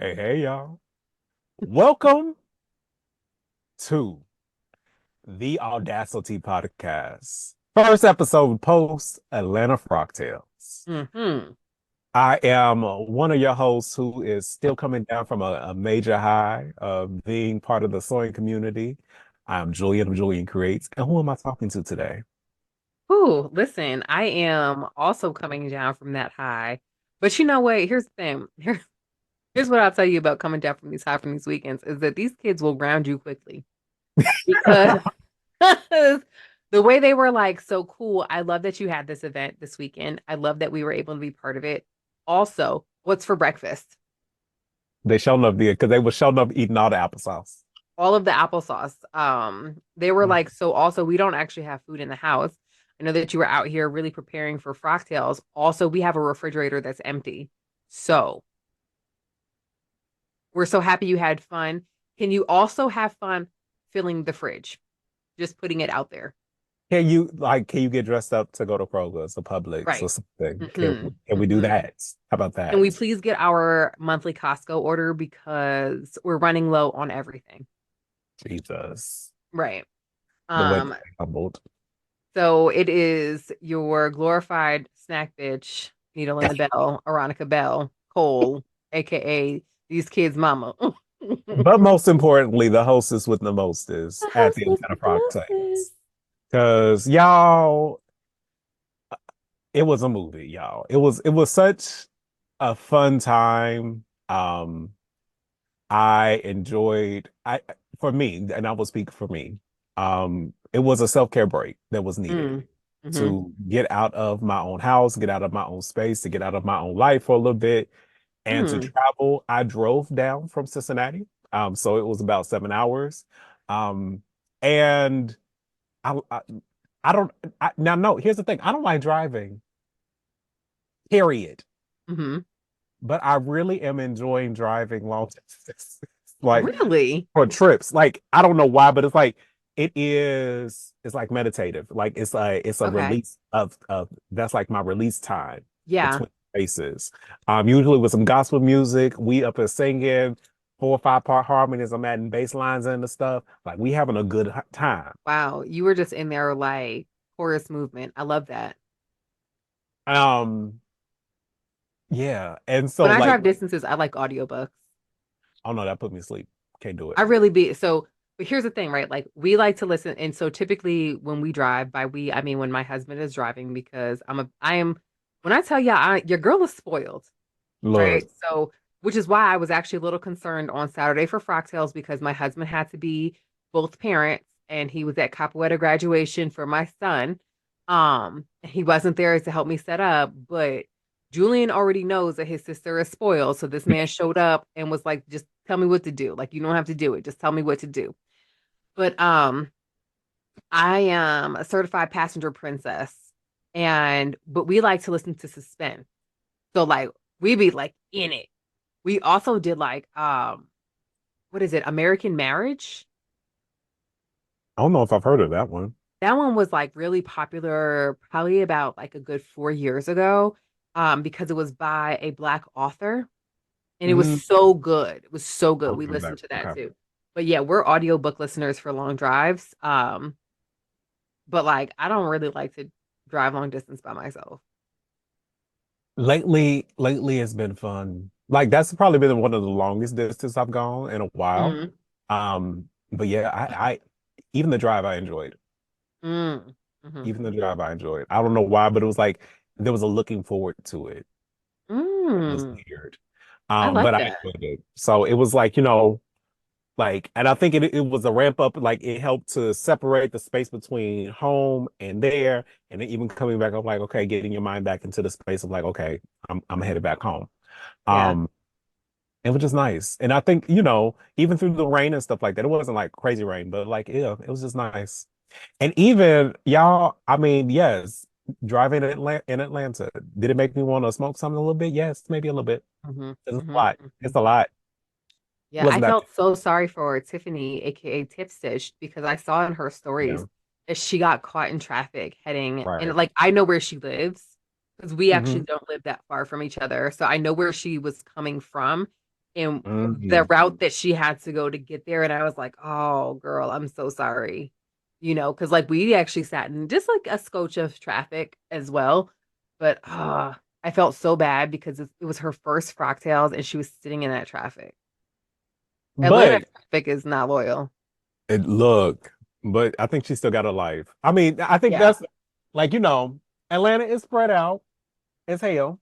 Hey, y'all. Welcome to the Audacity Podcast. First episode post Atlanta Frocktails. Hmm. I am one of your hosts who is still coming down from a major high of being part of the sewing community. I'm Julian of Julian Creates. And who am I talking to today? Ooh, listen, I am also coming down from that high. But you know what? Here's the thing. Here's what I'll tell you about coming down from these high from these weekends is that these kids will ground you quickly because the way they were like so cool. I love that you had this event this weekend. I love that we were able to be part of it. Also, what's for breakfast? They showed up there because they were showing up eating all the applesauce. All of the applesauce. They were like, so also we don't actually have food in the house. I know that you were out here really preparing for Frocktails. Also, we have a refrigerator that's empty. So we're so happy you had fun. Can you also have fun filling the fridge? Just putting it out there. Can you get dressed up to go to Kroger's or Publix or Right. something? Hmm. Can we do Hmm. that? How about Can we that? please get our monthly Costco order because we're running low on everything. Jesus. Right. The way Um, they humbled. So it is your glorified snack bitch, Needle in the Bell, Aronica Bell, Cole, aka these kids' mama. But most importantly, the hostess with the mostest The at house the with Atlanta the Frocktails. mostest. Because y'all, it was a movie, y'all. It was such a fun time. I enjoyed I for me, and I will speak for me. It was a self-care break that was needed Mm. Hmm. to get out of my own house, get out of my own space, to get out of my own life for a little bit and to Mm. travel. I drove down from Cincinnati. So it was about 7 hours. Um, and I, I don't, now, no, here's the thing. I don't like driving, period. Hmm. But I really am enjoying driving long distances, like Really? for trips. Like, I don't know why, but it's like meditative. Like it's a Okay. release of that's like my release time Yeah. between races. Usually with some gospel music, we up and singing 4 or 5 part harmonies. I'm adding bass lines and the stuff. Like we having a good time. Wow. You were just in there like chorus movement. I love that. Um, yeah. And so When I like, drive distances, I like audiobooks. oh no, that put me to sleep. Can't do it. I really be so, but here's the thing, right? Like we like to listen, and so typically when we drive, by we I mean when my husband is driving, because I am when I tell you your girl is spoiled, right? Look, So which is why I was actually a little concerned on Saturday for Frocktails because my husband had to be both parents and he was at Capoeira graduation for my son. He wasn't there to help me set up, but Julian already knows that his sister is spoiled. So this man showed up and was like, just tell me what to do. Like, you don't have to do it. Just tell me what to do. But I am a certified passenger princess. But we like to listen to suspense. So like we be like in it. We also did like what is it? American Marriage. I don't know if I've heard of that one. That one was like really popular probably about like a good 4 years ago because it was by a black author. And it was Mm, so good. It was so good. I'll We do that. listened to that Okay. too. But yeah, we're audiobook listeners for long drives. But like I don't really like to drive long distance by myself. Lately it's been fun. Like that's probably been one of the longest distance I've gone in a while. Mm, But yeah, I even the drive I enjoyed. mm, hmm. Even the drive I enjoyed. I don't know why, but it was like there was a looking forward to it. It was Mm. weird. I But like I that. enjoyed it. So it was like, like, and I think it was a ramp up, like it helped to separate the space between home and there, and then even coming back, I'm like, okay, getting your mind back into the space of like, okay, I'm headed back home. Yeah. Um, it was just nice. And I think, even through the rain and stuff like that, it wasn't like crazy rain, but like, yeah, it was just nice. And even y'all, I mean, yes, driving in Atlanta, did it make me want to smoke something a little bit? Yes, maybe a little bit. Hmm. It's a Hmm. lot. It's a lot. It Yeah, I wasn't that, felt so sorry for Tiffany, aka Tipstitch, because I saw in her stories yeah, that she got caught in traffic heading, and right. like I know where she lives because we actually Hmm. don't live that far from each other. So I know where she was coming from, and the Mhm. route that she had to go to get there. And I was like, oh, girl, I'm so sorry. Because like we actually sat in just like a scotch of traffic as well. But I felt so bad because it was her first Frocktails and she was sitting in that traffic. Atlanta But traffic is not loyal. it look, but I think she still got a life. I mean, I think Yeah. that's like, Atlanta is spread out as hell.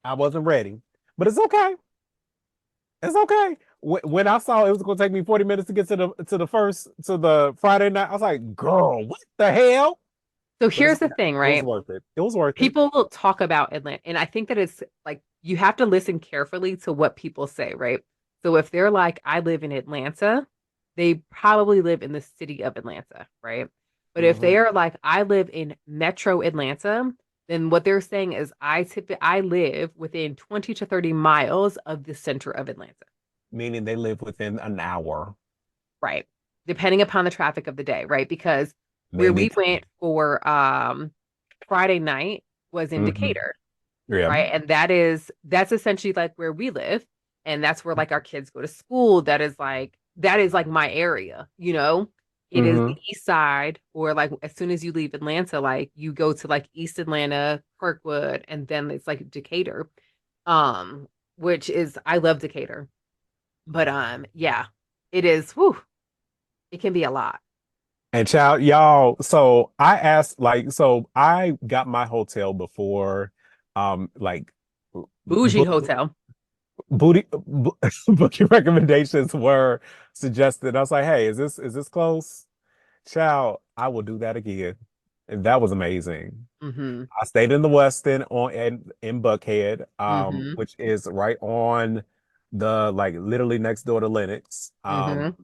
I wasn't ready, but it's okay. It's okay. When I saw it was going to take me 40 minutes to get to the Friday night, I was like, girl, what the hell? So But it's here's the okay. thing, It was right? worth it. It was worth it. People will talk about Atlanta, and I think that it's like you have to listen carefully to what people say, right? So if they're like, I live in Atlanta, they probably live in the city of Atlanta, right? But if they Hmm. are like, I live in Metro Atlanta, then what they're saying is I live within 20 to 30 miles of the center of Atlanta, Meaning they live within an hour, right? Depending upon the traffic of the day, right? Because where maybe we three. went for Friday night was in Hmm. Decatur, Yeah. right? And that's essentially like where we live, and that's where like our kids go to school. That is like my area, you know? It is the Hmm. east side, or like as soon as you leave Atlanta, like you go to like East Atlanta, Kirkwood, and then it's like Decatur. Um, which is I love Decatur. But yeah, it is whew, it can be a lot. And child, y'all, so I asked, like, so I got my hotel before, like, Bougie book, hotel. booking recommendations were suggested. I was like, hey, is this close? Child, I will do that again. And that was amazing. Mm-hmm. I stayed in the Westin in Buckhead, Mm-hmm. which is right on the like literally next door to Lennox. Mm-hmm.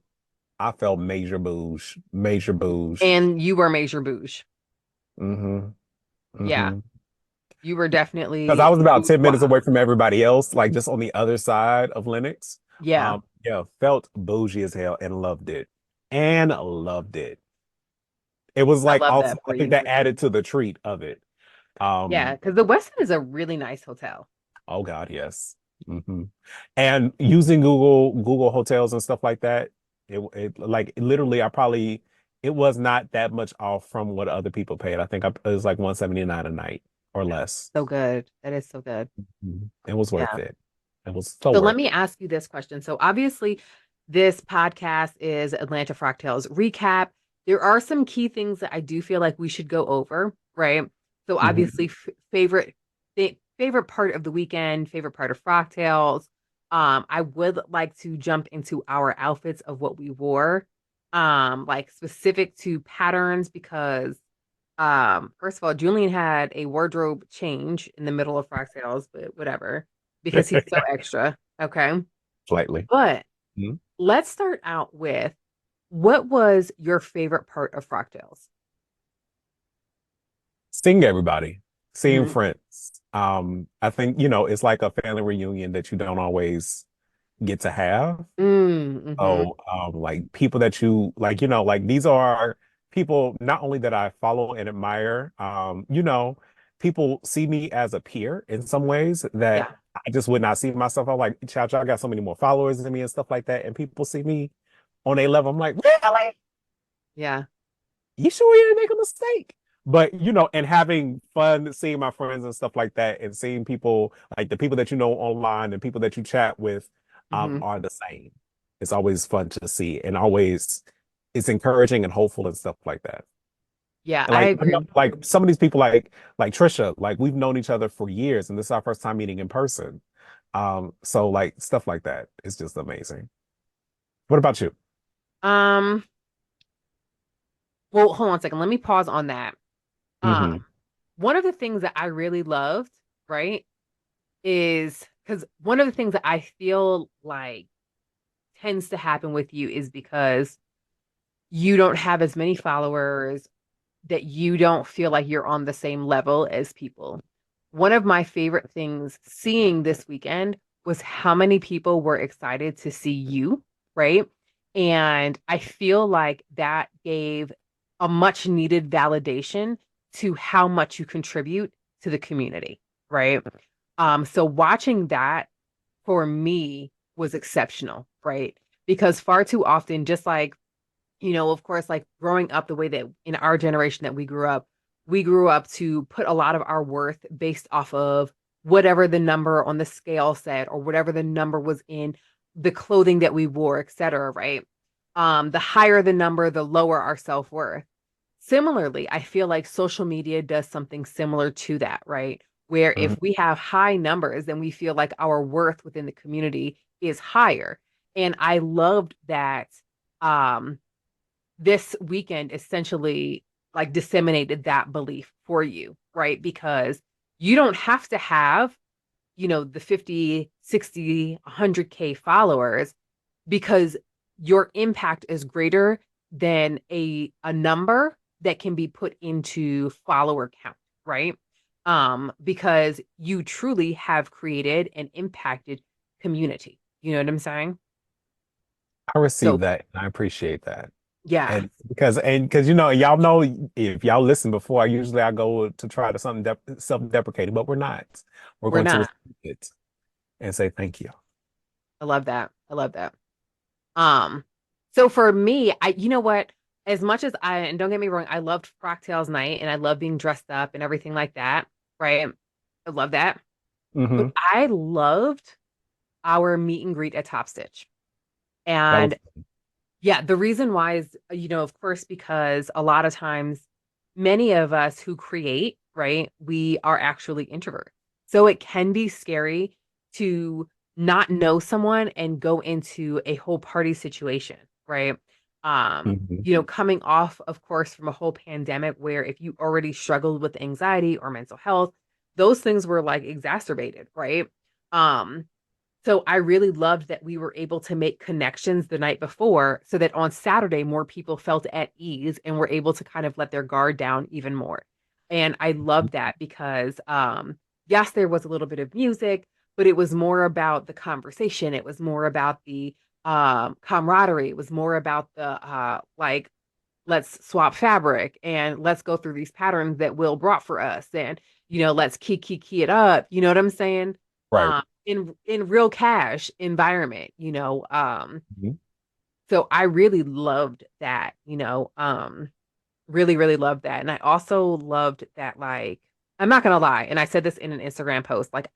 I felt major bouge, major bouge. And you were Major Bouge. Hmm. Yeah. Hmm. You were Because I definitely was about 10 minutes bourgeois. away from everybody else, like just on the other side of Lennox. Yeah, Yeah, felt bougie as hell and loved it. And loved it. It was I like love also, that I for think you. that added to the treat of it. Yeah, Um, because the Westin is a really nice hotel. oh God, yes. Hmm. And using Google Hotels and stuff like that, it like literally it was not that much off from what other people paid. I think it was like 179 a night or less. So good. That is so good. Mhm. It was worth Yeah. it. It was so So let worth me ask you this question. So obviously, this podcast is Atlanta Frocktails recap. There are some key things that I do feel like we should go over, right? So it. Hmm. obviously, favorite part of the weekend, favorite part of Frocktails. I would like to jump into our outfits of what we wore, like specific to patterns because first of all, Julian had a wardrobe change in the middle of Frocktails, but whatever, because he's so extra. Okay. Slightly. But Mhm. let's start out with what was your favorite part of Frocktails? Seeing everybody, seeing Hmm. friends. I think, it's like a family reunion that you don't always get to have. Mm-hmm. So, like people that you like, like these are people not only that I follow and admire, people see me as a peer in some ways that Yeah. I just would not see myself. I'm like, child, I got so many more followers than me and stuff like that. And people see me on a level. I'm like, really? Yeah. You sure you didn't make a mistake? But and having fun seeing my friends and stuff like that, and seeing people like the people that you know online and people that you chat with Hmm. are the same. It's always fun to see, and always it's encouraging and hopeful and stuff like that. Yeah, And I like agree. like some of these people like Trisha, like we've known each other for years, and this is our first time meeting in person. So like stuff like that is just amazing. What about you? Um, well, hold on a second. Let me pause on that. Hmm. One of the things that I really loved, right, is because one of the things that I feel like tends to happen with you is because you don't have as many followers that you don't feel like you're on the same level as people. One of my favorite things seeing this weekend was how many people were excited to see you, right? And I feel like that gave a much needed validation to how much you contribute to the community, right? So watching that for me was exceptional, right? Because far too often, just like, of course, like growing up the way that in our generation that we grew up to put a lot of our worth based off of whatever the number on the scale said or whatever the number was in the clothing that we wore, et cetera, right? The higher the number, the lower our self-worth. Similarly, I feel like social media does something similar to that, right? Where Mhm. if we have high numbers, then we feel like our worth within the community is higher. And I loved that um, this weekend essentially like disseminated that belief for you, right? Because you don't have to have, the 50, 60, 100K followers because your impact is greater than a number that can be put into follower count, right? Because you truly have created and impacted community. You know what I'm saying? I So received that and I appreciate that. yeah, And because y'all know if y'all listen before, I go to try to something self-deprecating, but we're not. We're we're going to not. receive it and say thank you. I love that. I love that. Um, so for me, you know what? As much as and don't get me wrong, I loved Frocktails night and I love being dressed up and everything like that, right? I love that. But Hmm. I loved our meet and greet at Top Stitch. That was And yeah, the reason why is, of course, because a lot of times many of us who create, right, we are actually introverts. So it can be scary to not know someone and go into a whole party situation, right? mhm. Coming off, of course, from a whole pandemic where if you already struggled with anxiety or mental health, those things were like exacerbated, right? Um, so I really loved that we were able to make connections the night before so that on Saturday, more people felt at ease and were able to kind of let their guard down even more. And I loved that because, yes, there was a little bit of music, but it was more about the conversation. It was more about the camaraderie. It was more about the like, let's swap fabric and let's go through these patterns that Will brought for us. And, let's key it up. You know what I'm saying? Right. In real cash environment, Mhm. so I really loved that, really, really loved that. And I also loved that, like, I'm not gonna lie, and I said this in an Instagram post, like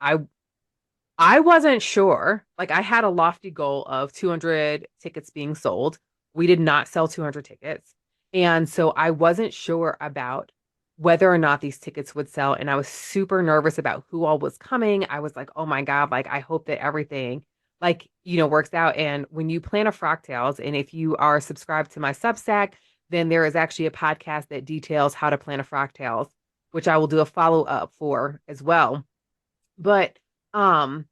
I wasn't sure. Like I had a lofty goal of 200 tickets being sold. We did not sell 200 tickets. And so I wasn't sure about whether or not these tickets would sell. And I was super nervous about who all was coming. I was like, oh my God, like I hope that everything like, works out. And when you plan a Frocktails, and if you are subscribed to my Substack, then there is actually a podcast that details how to plan a Frocktails, which I will do a follow up for as well. But um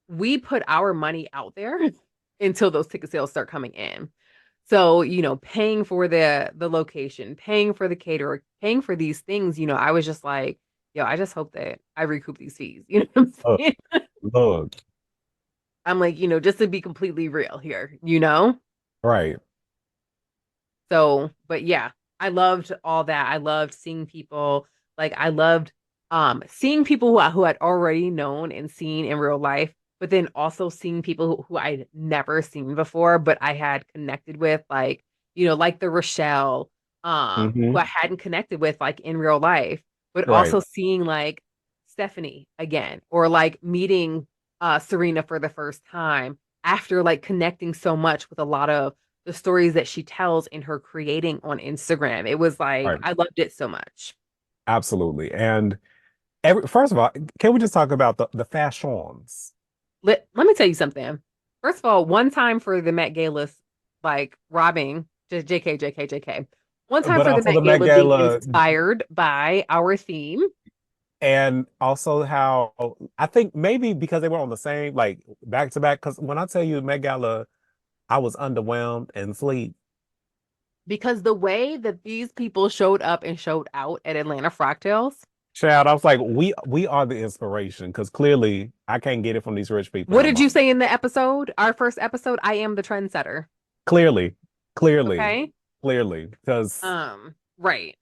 we put our money out there until those ticket sales start coming in. So, paying for the location, paying for the caterer, paying for these things, I was just like, yo, I just hope that I recoup these fees. You know what I'm Look, saying? look, I'm like, just to be completely real here. right. So, but yeah, I loved all that. I loved seeing people, like I loved seeing people who I'd already known and seen in real life, but then also seeing people who I'd never seen before, but I had connected with, like, like the Rochelle, who Hmm. I hadn't connected with like in real life, but Right. also seeing like Stephanie again, or like meeting Serena for the first time after like connecting so much with a lot of the stories that she tells in her creating on Instagram. It was like, Right. I loved it so much. Absolutely. And first of all, can we just talk about the fashions? Let me tell you something. First of all, one time for the Met Gala, like robbing, just JK, JK, JK. One time But for the also Met the Met Gala being Gala, inspired by our theme and also how I think maybe because they were on the same like back to back. Because when I tell you Met Gala, I was underwhelmed and sleep. because the way that these people showed up and showed out at Atlanta Frocktails. Child, I was like, we are the inspiration because clearly I can't get it from these rich people What no did more. you say in the episode? Our first episode, I am the trendsetter. Clearly, clearly, Okay. clearly, Right.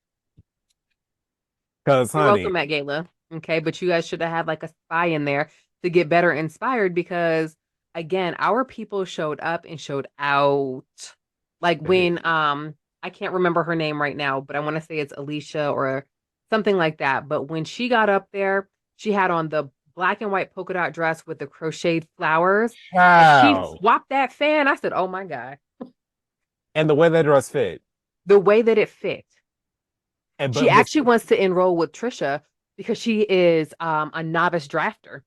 because You're welcome, honey, Met Gala. Okay, but you guys should have had like a spy in there to get better inspired because again, our people showed up and showed out. Like They did. when I can't remember her name right now, but I want to say it's Alicia or something like that. But when she got up there, she had on the black and white polka dot dress with the crocheted flowers, and she Wow. swapped that fan. I said, "Oh my God." And the way that dress fit. The way that it fit. And She but was actually wants to enroll with Trisha because she is a novice drafter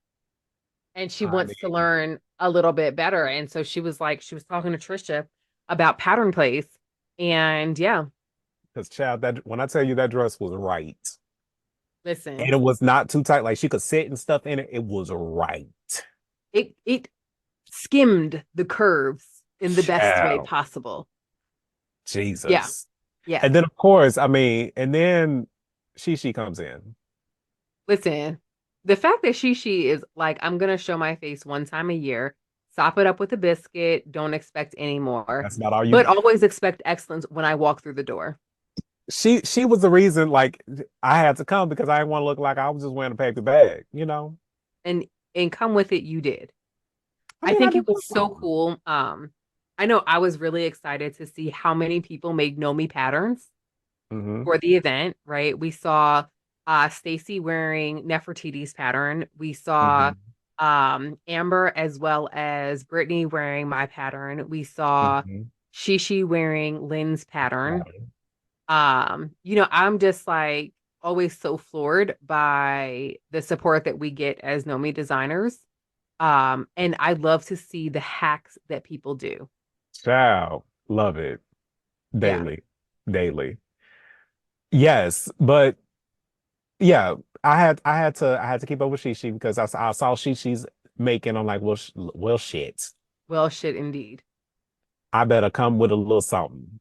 and she wants to honey, learn a little bit better. And so she was like, she was talking to Trisha about pattern place. And yeah, because child, that when I tell you that dress was right. And listen, it was not too tight. Like she could sit and stuff in it. It was right. it skimmed the curves in the best way Child. possible. Yeah, Jesus. yes. And then of course, I mean, and then she comes in. Listen, the fact that Shishi is like, I'm gonna show my face one time a year, sop it up with a biscuit, don't expect any more, That's not all you but always expect excellence when I walk through the door. she was the reason like I had to come because I didn't want to look like I was just wearing a paper bag, you know? And come with it, you did. I I mean, I think did it put was so some. cool. I know I was really excited to see how many people made Nomi patterns Hmm. for the event, right? We saw Stacy wearing Nefertiti's pattern. We saw Hmm. Amber as well as Brittany wearing my pattern. We saw Hmm. Shishi wearing Lynn's pattern. I'm just like always so floored by the support that we get as Nomi designers. And I love to see the hacks that people do. Child, love it Yeah. daily, daily. Yes, but yeah, I had to keep up with Shishi because I saw Shishi's making. I'm like, well, well, shit. Well, shit, indeed. I better come with a little something.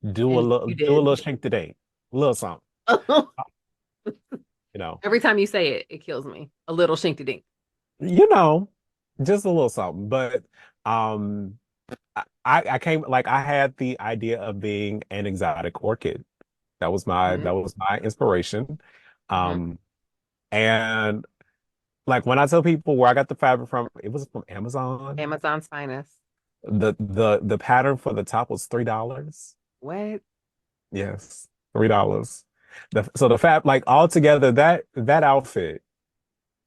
And you Do a did. little shink today, a little something, you know, Every time you say it, it kills me. A little shinky dink. you know, just a little something. But um, I came like I had the idea of being an exotic orchid. Hmm. That was my inspiration. Hmm. Um, and like when I tell people where I got the fabric from, it was from Amazon. Amazon's finest. The pattern for the top was $3. What? Yes, $3. So the fab like all together that outfit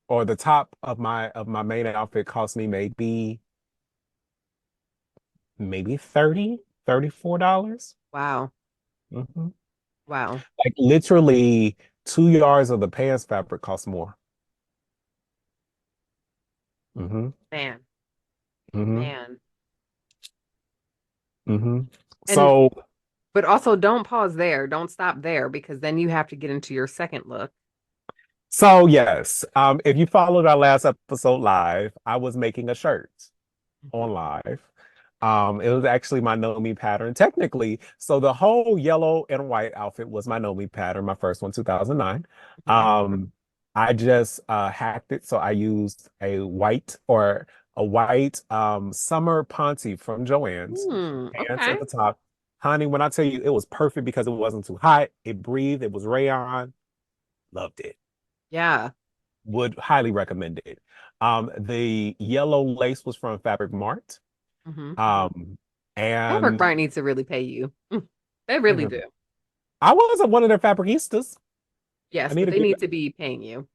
or the top of my main outfit cost me maybe 34 dollars. Wow. Hmm. Wow. Like literally 2 yards of the pants fabric cost more. Hmm. Man. Hmm. Man. Hmm. And So but also don't pause there. Don't stop there because then you have to get into your second look. so yes, if you followed our last episode live, I was making a shirt Mhm. on live. It was actually my Nomi pattern, technically. So the whole yellow and white outfit was my Nomi pattern, my first one, 2009. Mhm. I just hacked it. So I used a white summer ponte from Joann's, pants Okay. at the top. Honey, when I tell you it was perfect because it wasn't too hot, it breathed, it was rayon, loved it. Yeah. Would highly recommend it. The yellow lace was from Fabric Mart. Hmm. Um, Fabric and Bright needs to really pay you. They really do. I wasn't one of their fabricistas. I Yes, need but to they get need to be paying you.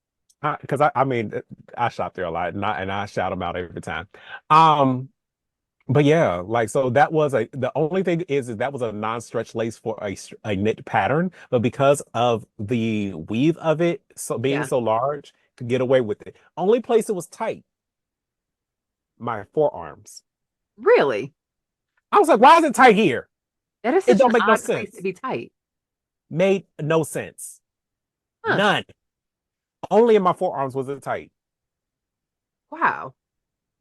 because I mean I shop there a lot and I shout them out every time. Um, but yeah, like so that was the only thing is that was a non-stretch lace for a knit pattern, but because of the weave of it so being Yeah. so large, could get away with it. Only place it was tight, my forearms. Really? I was like, why is it tight here? That is It such an don't make no odd place to sense. be tight. Made no sense. Huh. None. Only in my forearms was it tight. Wow.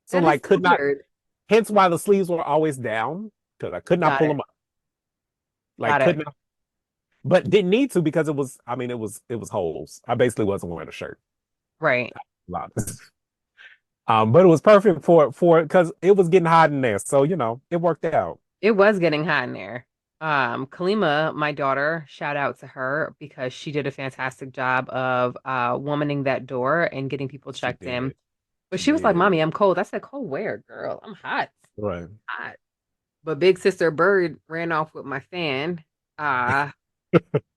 So That is like so could not, weird. hence why the sleeves were always down because I could not Got pull it. them up. Like Got could it. not, but didn't need to because I mean, it was holes. I basically wasn't wearing a shirt. Right. A lot. But it was perfect for because it was getting hot in there. So, you know, it worked out. It was getting hot in there. Kalima, my daughter, shout out to her because she did a fantastic job of womaning that door and getting people She checked in. did. But She she was like, did. "Mommy, I'm cold." I said, "Cold where, girl? I'm hot, Right. hot." But big sister Bird ran off with my fan. Uh,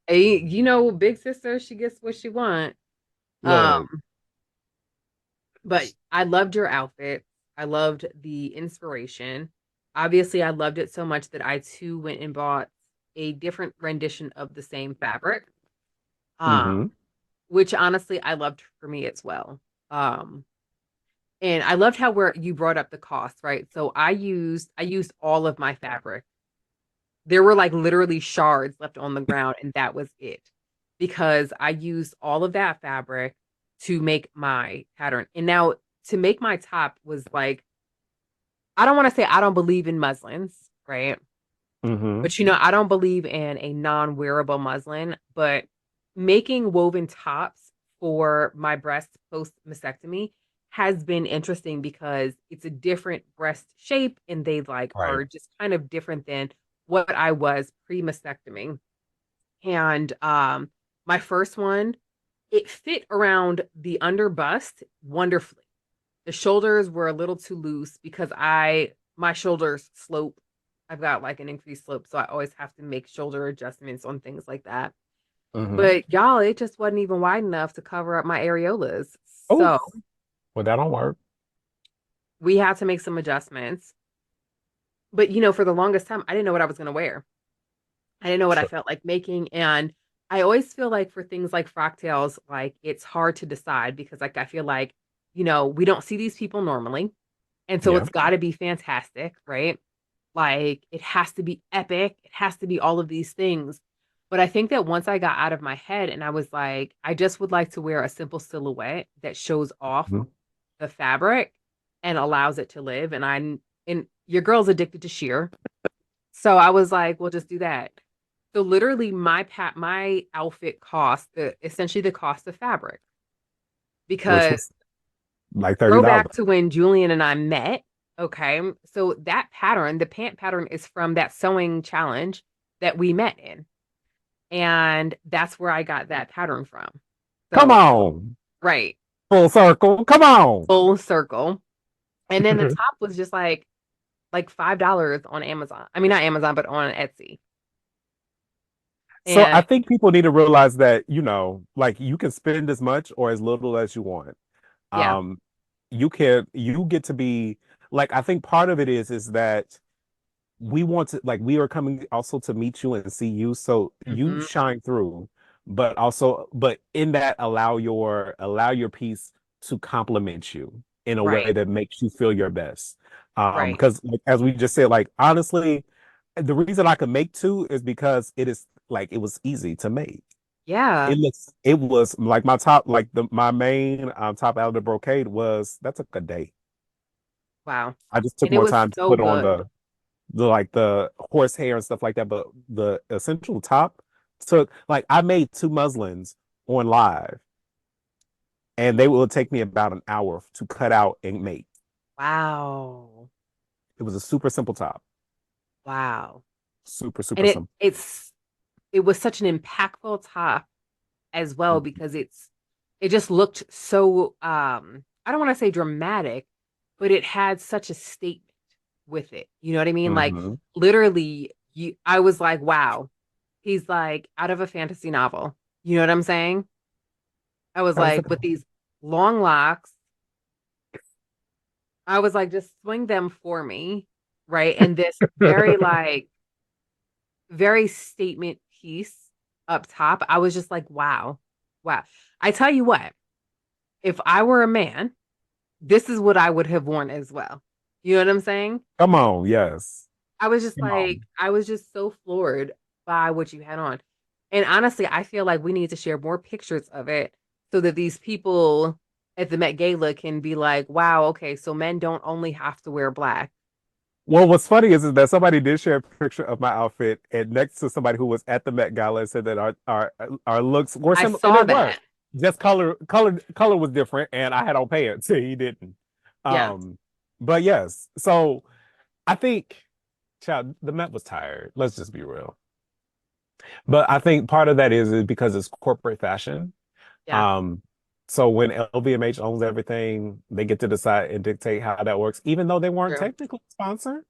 big sister, she gets what she want. Look. Um, but I loved your outfit. I loved the inspiration. Obviously, I loved it so much that I too went and bought a different rendition of the same fabric. Um, Hmm. which honestly I loved for me as well. Um, and I loved how where you brought up the cost, right? So I used all of my fabric. There were like literally shards left on the ground, and that was it. Because I used all of that fabric to make my pattern. And now to make my top was like, I don't want to say I don't believe in muslins, right? Hmm. But I don't believe in a non-wearable muslin, but making woven tops for my breast post mastectomy has been interesting because it's a different breast shape and they like Right. are just kind of different than what I was pre-mastectomy. And my first one, it fit around the under bust wonderfully. The shoulders were a little too loose because my shoulders slope. I've got like an increased slope, so I always have to make shoulder adjustments on things like that. Hmm. But y'all, it just wasn't even wide enough to cover up my areolas. Oh, So well, that don't work. we had to make some adjustments. But for the longest time, I didn't know what I was gonna wear. I didn't know what I True. felt like making. And I always feel like for things like frocktails, like it's hard to decide because like I feel like, we don't see these people normally. And so Yeah. it's got to be fantastic, right? Like it has to be epic. It has to be all of these things. But I think that once I got out of my head and I was like, I just would like to wear a simple silhouette that shows off Mhm. the fabric and allows it to live. And your girl's addicted to sheer. So I was like, we'll just do that. So literally my outfit cost essentially the cost of fabric Which because was like $30. throwback to when Julian and I met. Okay. So that pattern, the pant pattern is from that sewing challenge that we met in. And that's where I got that pattern from. Come So, on. right, Full circle. Come on. full circle. And then the top was just like $5 on Amazon. I mean, not Amazon, but on Etsy. So I And think people need to realize that, like you can spend as much or as little as you want. yeah. Um, you get to be like, I think part of it is that we want to like we are coming also to meet you and see you so you Hmm. shine through, but in that allow your piece to complement you in a way Right. that makes you feel your best. Right. Because like, as we just said, like honestly, the reason I could make two is because it was easy to make. Yeah. It was like my top, like my main top out of the brocade was that took a day. Wow. I just took And it more was time to so put on good. the horsehair and stuff like that. But the essential top took like I made two muslins on live, and they will take me about an hour to cut out and make. Wow. It was a super simple top, Wow. super super And it simple. it's it was such an impactful top as well because it just looked so I don't want to say dramatic, but it had such a statement with it. You know what I mean? Like Mm-hmm. literally I was like, wow, he's like out of a fantasy novel. You know what I'm saying? I was like with these long locks, I was like, just swing them for me, right? And this very statement piece up top. I was just like, wow, wow. I tell you what, if I were a man, this is what I would have worn as well. You know what I'm saying? Come on, yes, come on. I was just so floored by what you had on. And honestly, I feel like we need to share more pictures of it so that these people at the Met Gala can be like, wow, okay, so men don't only have to wear black. Well, what's funny is that somebody did share a picture of my outfit, and next to somebody who was at the Met Gala and said that our looks were I similar, and saw they were. that. Just color was different, and I had on pants. He didn't. Yeah. Um, but yes, so I think, child, the Met was tired. Let's just be real. But I think part of that is because it's corporate fashion. Yeah. Um, So when LVMH owns everything, they get to decide and dictate how that works, even though they weren't True. technically sponsored.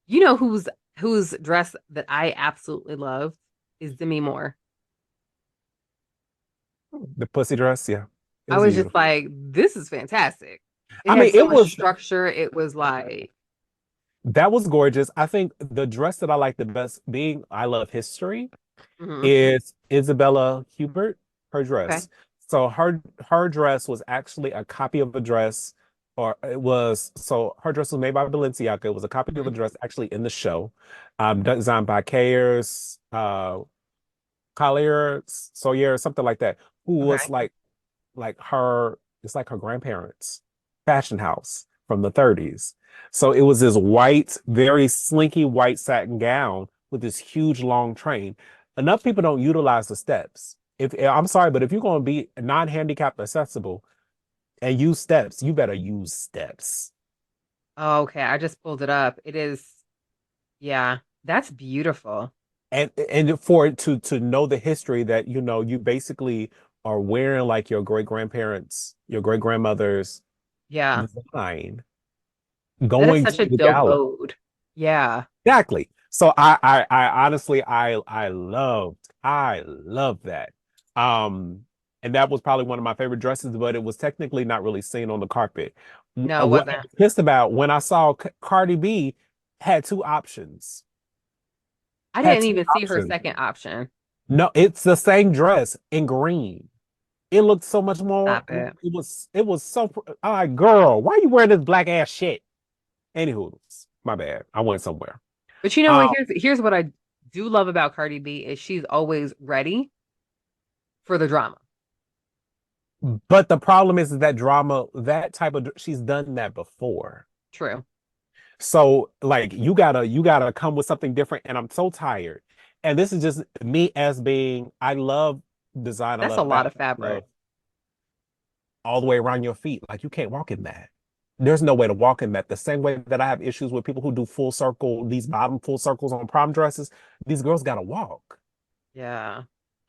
You know whose dress that I absolutely love is Demi Moore. The pussy dress, yeah, it I was was just beautiful. like, this is fantastic. It I had mean, so it much was structure. It was like, that was gorgeous. I think the dress that I like the best, being I love history, mhm, is Isabella Hubert, her okay. dress. So her dress was actually a copy of a dress, or it was so her dress was made by Balenciaga. It was a copy of a Mhm. dress actually in the show, designed by Kayers, Collier, Sawyer, something like that, who was Okay. like her, it's like her grandparents' fashion house from the 30s. So it was this white, very slinky white satin gown with this huge long train. Enough people don't utilize the steps. If I'm sorry, but if you're going to be non-handicapped accessible and use steps, you better use steps. Oh, okay. I just pulled it up. It is, yeah, that's beautiful. And for it to know the history that you basically are wearing like your great grandparents, your great grandmother's Yeah. design, That is going to such a the dope gala. ode. Yeah. Exactly. So I honestly I loved that. Um and that was probably one of my favorite dresses, but it was technically not really seen on the carpet. No, it What I wasn't. was pissed about when I saw Cardi B had two options. I Had didn't two even see her options. second option. No, it's the same dress in green. It looked so much more. Stop it. It was so. I'm like, girl, why are you wearing this black ass shit? Anywho, my bad. I went somewhere. But you know Um, what? Here's what I do love about Cardi B is she's always ready for the drama. but the problem is that drama, that type of, she's done that before. True. So like you gotta come with something different. And I'm so tired. And this is just me as being, I love design, I That's a love lot fashion, of I love fabric. all the way around your feet. Like you can't walk in that. There's no way to walk in that. The same way that I have issues with people who do full circle, these bottom full circles on prom dresses, these girls gotta walk. Yeah.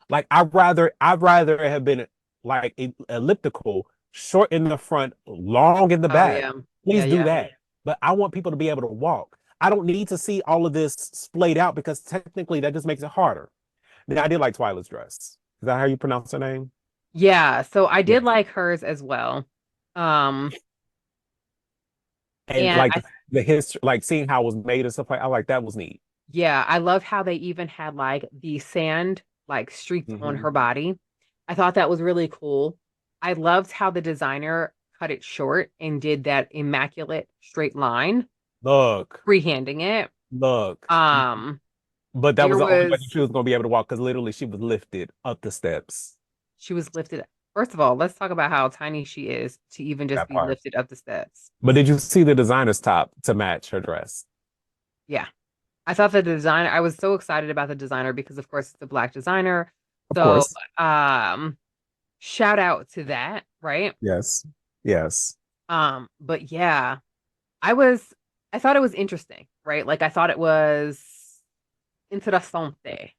Like I'd rather have been like elliptical, short in the front, long in the Oh back. yeah. Yeah, Please do yeah. that. But I want people to be able to walk. I don't need to see all of this splayed out because technically that just makes it harder. Now I did like Twyla's dress. Is that how you pronounce her name? Yeah. So I Yeah. did like hers as well. Um, And and like the history, like seeing how it was made and stuff like I like that was neat. yeah, I loved how they even had like the sand like streaks on Hmm. her body. I thought that was really cool. I loved how the designer cut it short and did that immaculate straight line, Look, freehanding it. look. Um, But that was there the only way was she was gonna be able to walk because literally she was lifted up the steps. she was lifted. First of all, let's talk about how tiny she is to even just That be part. lifted up the steps. But did you see the designer's top to match her dress? Yeah. I thought the designer, I was so excited about the designer because of course it's a black designer. Of So course. um shout out to that, right? Yes. Yes. But yeah, I was I thought it was interesting, right? Like I thought it was interessante.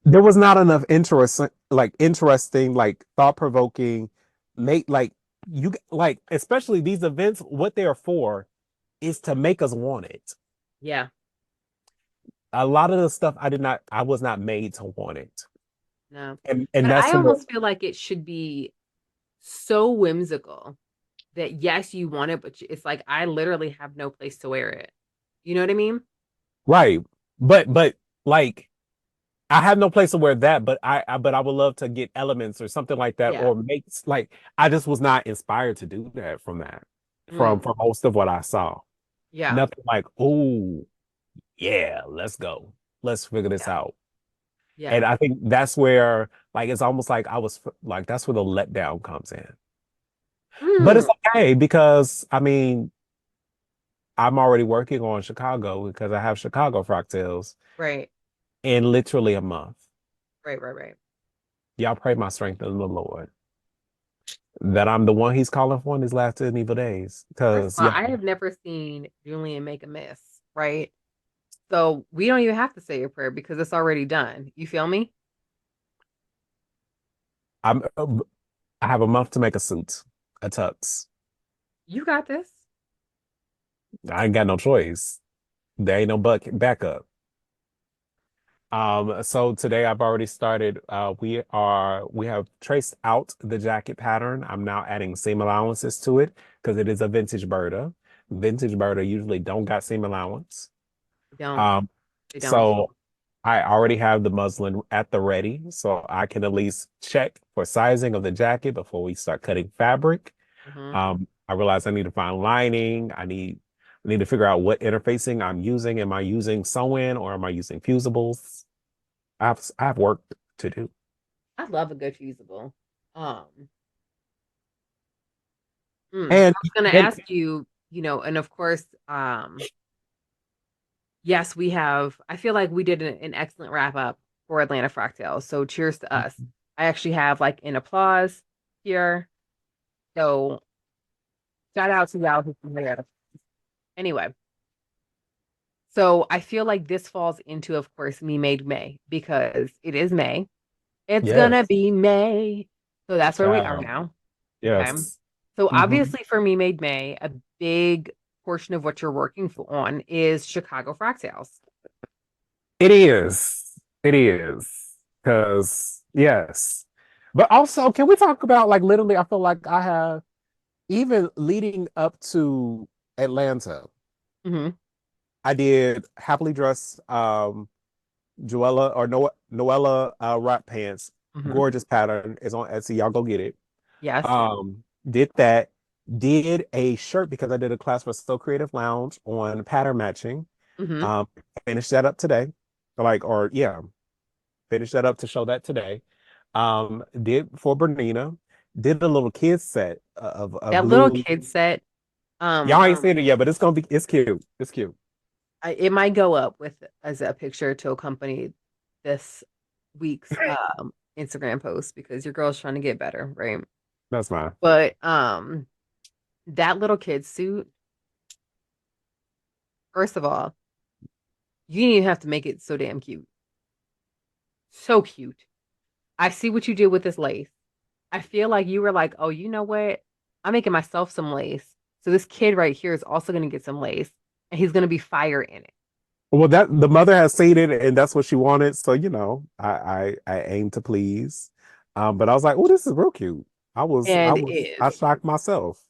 There was not enough interesting, like thought-provoking, make like you like, especially these events, what they're for is to make us want it. Yeah, A lot of the stuff I was not made to want it. no. And But that's I where almost feel like it should be so whimsical that yes, you want it, but it's like I literally have no place to wear it. You know what I mean? right. But like I have no place to wear that, but I would love to get elements or something like that, Yeah. or make like I just was not inspired to do that from that, Mm, from most of what I saw. yeah. Nothing like, oh yeah, let's go. Let's figure this Yeah. out. And Yeah. I think that's where like it's almost like like that's where the letdown comes in. But Mm, it's okay because I mean, I'm already working on Chicago because I have Chicago Frocktails right. in literally a month. Right, right, right. Y'all pray my strength in the Lord, that I'm the one he's calling for in his last and evil days. First Because of all, yeah, I have never seen Julian make a miss, right? So we don't even have to say a prayer because it's already done. You feel me? I'm I have a month to make a suit, a tux. You got this. I ain't got no choice. There ain't no backup. So today I've already started. We have traced out the jacket pattern. I'm now adding seam allowances to it because it is a vintage Berta. Vintage Berta usually don't got seam allowance. They don't. Um, They don't. so I already have the muslin at the ready, so I can at least check for sizing of the jacket before we start cutting fabric. Hmm. I realize I need to find lining. I need to figure out what interfacing I'm using. Am I using sew-in or am I using fusibles? I have work to do. I love a good fusible. Um, I And was gonna and ask you, and of course, yes, we have. I feel like we did an excellent wrap up for Atlanta Frocktails. So cheers to us. I actually have like an applause here. So shout out to y'all who can hear us. Anyway, so I feel like this falls into, of course, Me Made May because it is May. It's gonna yes, be May. So that's where we are child. now. Okay. Yes. So Hmm. obviously for Me Made May, a big portion of what you're working on is Chicago Frocktails. It is. It is. Because yes. But also, can we talk about like literally, I feel like I have even leading up to Atlanta, Hmm. I did happily dressed Joella or Noella wrap pants. Hmm. Gorgeous pattern is on Etsy. Y'all go get it. Yes. Did that. Did a shirt because I did a class for So Creative Lounge on pattern matching. Hmm. Um, finished that up today. Like, or yeah, finished that up to show that today. Did for Bernina. Did a little kids set of That little blue. kid set, Y'all ain't seen it yet, but it's gonna be it's cute. It's cute. it might go up with as a picture to accompany this week's Instagram post because your girl's trying to get better, right? That's fine. But that little kid suit, first of all, you didn't even have to make it so damn cute. So cute. I see what you did with this lace. I feel like you were like, oh, you know what? I'm making myself some lace. So this kid right here is also going to get some lace and he's going to be fire in it. Well, that the mother has seen it, and that's what she wanted. So I aim to please. But I was like, oh, this is real cute. And it I is. shocked myself.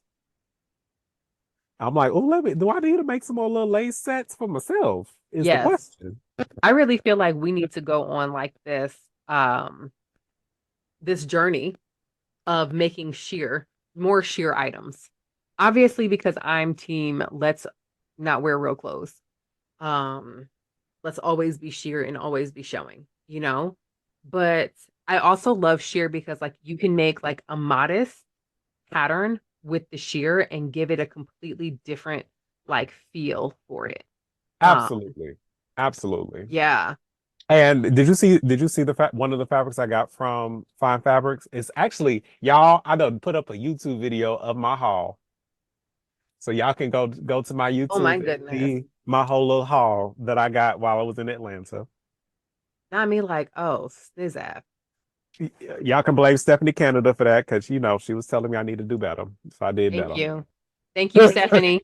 I'm like, oh, let me. Do I need to make some more little lace sets for myself? Is the Yes. question. I really feel like we need to go on like um this journey of making more sheer items. Obviously because I'm team let's not wear real clothes. Um let's always be sheer and always be showing, you know? But I also love sheer because like you can make like a modest pattern with the sheer and give it a completely different like feel for it. Um Absolutely, absolutely. yeah. And did you see the one of the fabrics I got from Fine Fabrics? It's actually y'all. I done put up a YouTube video of my haul, so y'all can go to my Oh my YouTube and goodness. see my whole little haul that I got while I was in Atlanta. Not me like, oh, Snizap. Y'all can blame Stephanie Canada for that because she was telling me I need to do better, so I did Thank better. you. Thank you, Stephanie.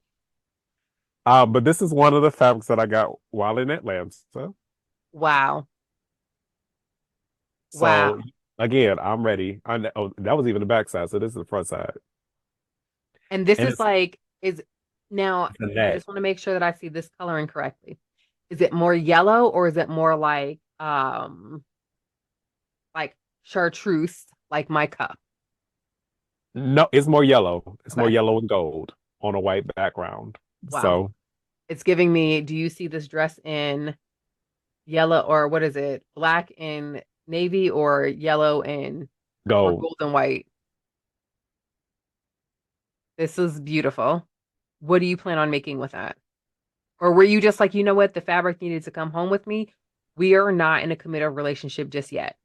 But this is one of the fabrics that I got while in Atlanta. Wow. So Wow. again, I'm ready. Oh, that was even the back side, so this is the front side, And this and is like, is now, it's a I neck. just want to make sure that I see this coloring correctly. Is it more yellow or is it more like chartreuse, like my cup? No, it's more yellow. It's more Okay. yellow and gold on a white background. Wow. So It's giving me, do you see this dress in yellow or what is it? Black and navy or yellow and or gold. gold and white? This is beautiful. What do you plan on making with that? Or were you just like, you know what, the fabric needed to come home with me? We are not in a committed relationship just yet.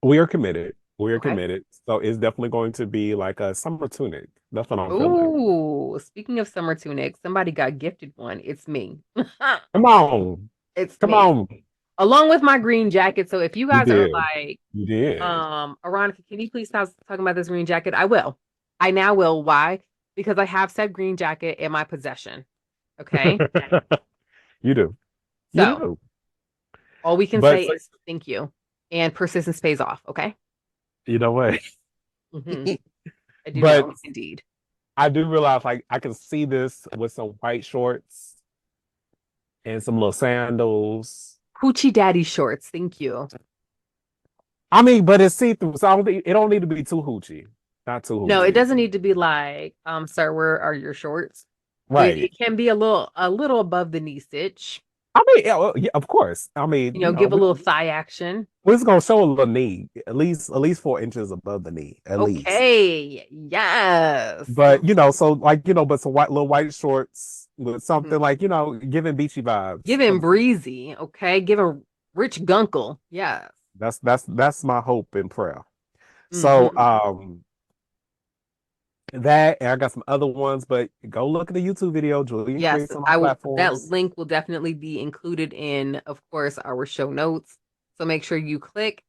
We are committed. We are Okay. committed. So it's definitely going to be like a summer tunic. That's what I'm feeling. Ooh, speaking of summer tunics, somebody got gifted one. It's me. Come on. It's Come me. on. along with my green jacket. So if you You guys are did. like, You did. Aronica, can you please stop talking about this green jacket? I will. I now will. Why? Because I have said green jacket in my possession. Okay. You do. You So do. all we can But say is thank you. And persistence pays off. Okay. you know what? Hmm. I do But know, indeed. I do realize like I can see this with some white shorts and some little sandals. Hoochie daddy shorts. Thank you. I mean, but it's see-through, so I don't think, it don't need to be too hoochie. Not too No, it hoochie. doesn't need to be like, sir, where are your shorts? It Right. can be a little above the knee stitch. I mean, yeah, well, yeah, of course. I mean, You know, give a little thigh action. we're just gonna show a little knee, at least 4 inches above the knee, at least. Okay. Yes. But so like but some little white shorts with Mhm. something like giving beachy vibes. Giving breezy. Okay. Giving rich gunkle. Yes. That's my hope and prayer. So Hmm. that and I got some other ones, but go look at the YouTube video. Julian Yes, creates on all I will. That platforms. link will definitely be included in, of course, our show notes. So make sure you click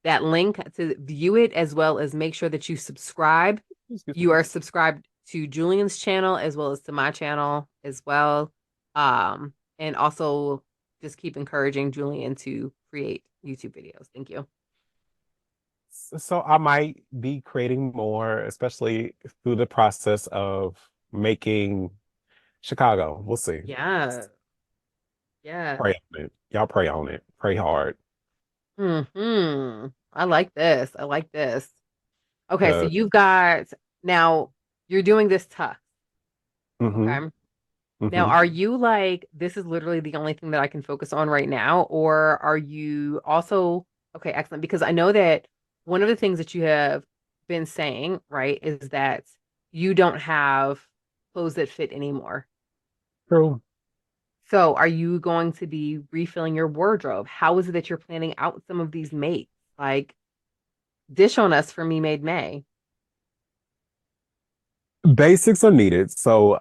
that link to view it, as well as make sure that you subscribe. Excuse me. You are subscribed to Julian's channel as well as to my channel as well. And also just keep encouraging Julian to create YouTube videos. Thank you. So I might be creating more, especially through the process of making Chicago. We'll see. Yeah. Yeah. Pray on it. Y'all pray on it. Pray hard. I like this. I like this. Okay, so Uh, you've got now you're doing this tough. hmm Okay. Now, hmm are you like, this is literally the only thing that I can focus on right now? Or are you also, okay, excellent. Because I know that one of the things that you have been saying, right, is that you don't have clothes that fit anymore. True. So are you going to be refilling your wardrobe? How is it that you're planning out some of these mates? Like, dish on us for Me Made May. Basics are needed. So,